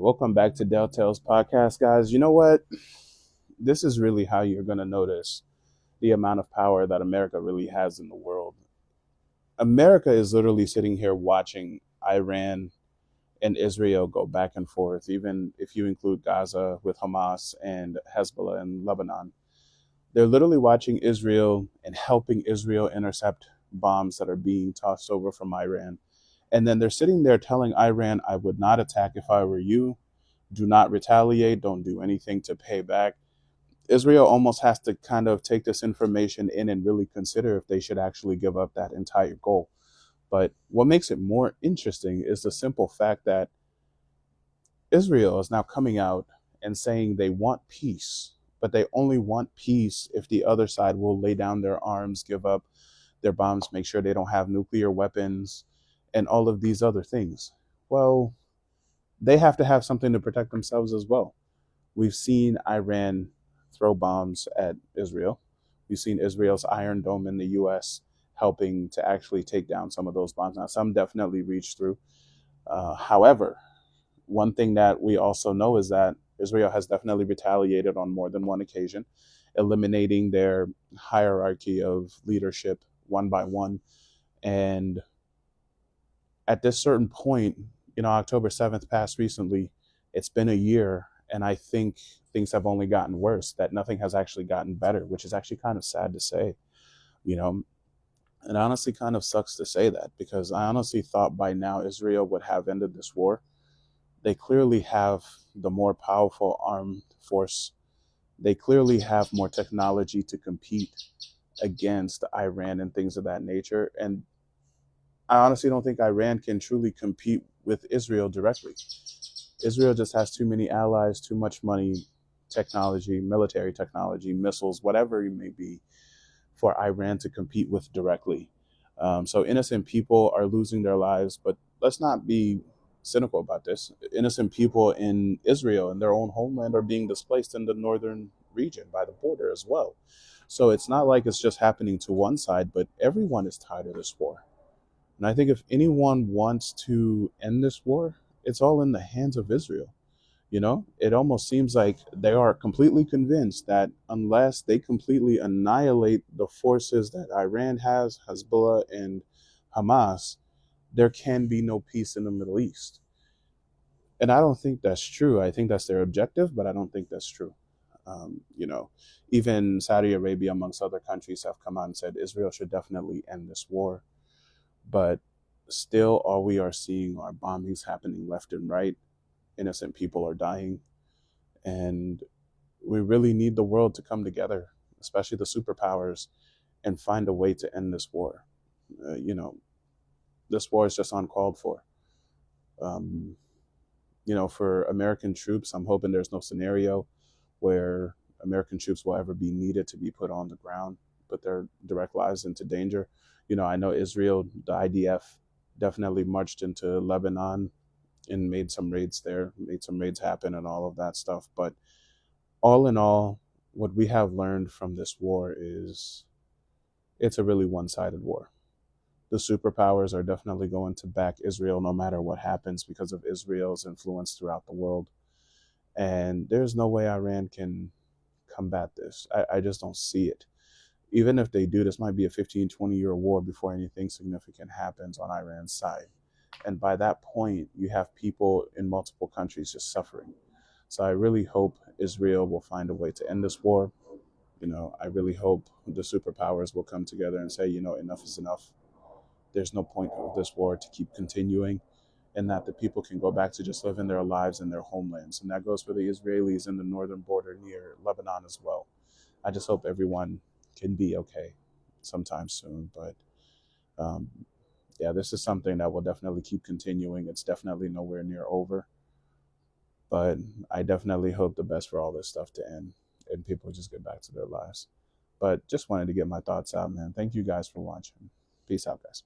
welcome back to Del Tales Podcast, guys. You know what? This is really how you're going to notice the amount of power that America really has in the world. America is literally sitting here watching Iran and Israel go back and forth, even if you include Gaza with Hamas and Hezbollah and Lebanon. They're literally watching Israel and helping Israel intercept bombs that are being tossed over from Iran. And then they're sitting there telling Iran, I would not attack if I were you. Do not retaliate. Don't do anything to pay back. Israel almost has to kind of take this information in and really consider if they should actually give up that entire goal. But what makes it more interesting is the simple fact that Israel is now coming out and saying they want peace, but they only want peace if the other side will lay down their arms, give up their bombs, make sure they don't have nuclear weapons, and all of these other things. Well, they have to have something to protect themselves as well. We've seen Iran throw bombs at Israel. We've seen Israel's Iron Dome in the U.S. helping to actually take down some of those bombs. Now, some definitely reached through. However, one thing that we also know is that Israel has definitely retaliated on more than one occasion, eliminating their hierarchy of leadership one by one. And at this certain point, October 7th passed recently. It's been a year, and I think things have only gotten worse, that nothing has actually gotten better, which is actually kind of sad to say, It honestly kind of sucks to say that, because I honestly thought by now Israel would have ended this war. They clearly have the more powerful armed force. They clearly have more technology to compete against Iran and things of that nature. And I honestly don't think Iran can truly compete with Israel directly. Israel just has too many allies, too much money, technology, military technology, missiles, whatever it may be, for Iran to compete with directly. So innocent people are losing their lives, but let's not be cynical about this. Innocent people in Israel, in their own homeland, are being displaced in the northern region by the border as well. So it's not like it's just happening to one side, but everyone is tired of this war. And I think if anyone wants to end this war, it's all in the hands of Israel. It almost seems like they are completely convinced that unless they completely annihilate the forces that Iran has, Hezbollah and Hamas, there can be no peace in the Middle East. And I don't think that's true. I think that's their objective, but I don't think that's true. Even Saudi Arabia, amongst other countries, have come out and said Israel should definitely end this war. But still, all we are seeing are bombings happening left and right. Innocent people are dying. And we really need the world to come together, especially the superpowers, and find a way to end this war. This war is just uncalled for. For American troops, I'm hoping there's no scenario where American troops will ever be needed to be put on the ground, put their direct lives into danger. I know Israel, the IDF, definitely marched into Lebanon and made some raids there, made some raids happen and all of that stuff. But all in all, what we have learned from this war is it's a really one-sided war. The superpowers are definitely going to back Israel no matter what happens because of Israel's influence throughout the world. And there's no way Iran can combat this. I just don't see it. Even if they do, this might be a 15, 20-year war before anything significant happens on Iran's side. And by that point, you have people in multiple countries just suffering. So I really hope Israel will find a way to end this war. I really hope the superpowers will come together and say, enough is enough. There's no point of this war to keep continuing, and that the people can go back to just living their lives in their homelands. And that goes for the Israelis in the northern border near Lebanon as well. I just hope everyone can be okay sometime soon. But this is something that will definitely keep continuing. It's definitely nowhere near over. But I definitely hope the best for all this stuff to end and people just get back to their lives. But just wanted to get my thoughts out, man. Thank you guys for watching. Peace out, guys.